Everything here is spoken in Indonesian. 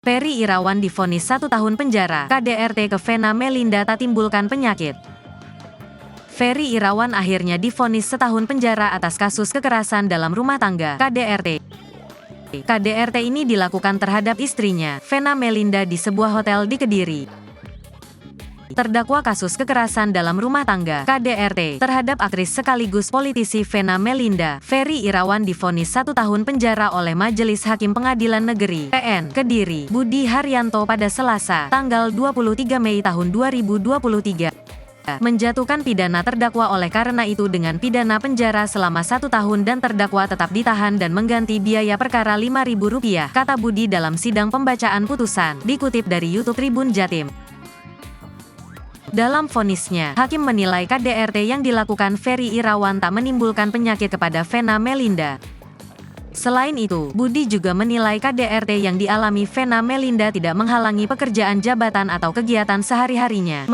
Ferry Irawan divonis 1 tahun penjara, KDRT ke Vena Melinda tak timbulkan penyakit. Ferry Irawan akhirnya divonis setahun penjara atas kasus kekerasan dalam rumah tangga, KDRT. KDRT ini dilakukan terhadap istrinya, Vena Melinda di sebuah hotel di Kediri. Terdakwa kasus kekerasan dalam rumah tangga, KDRT, terhadap aktris sekaligus politisi Vena Melinda, Ferry Irawan divonis 1 tahun penjara oleh Majelis Hakim Pengadilan Negeri PN Kediri, Budi Haryanto pada Selasa, tanggal 23 Mei tahun 2023. Menjatuhkan pidana terdakwa oleh karena itu dengan pidana penjara selama 1 tahun dan terdakwa tetap ditahan dan mengganti biaya perkara Rp5.000, kata Budi dalam sidang pembacaan putusan, dikutip dari YouTube Tribun Jatim. Dalam vonisnya, hakim menilai KDRT yang dilakukan Ferry Irawan tak menimbulkan penyakit kepada Vena Melinda. Selain itu, Budi juga menilai KDRT yang dialami Vena Melinda tidak menghalangi pekerjaan jabatan atau kegiatan sehari-harinya.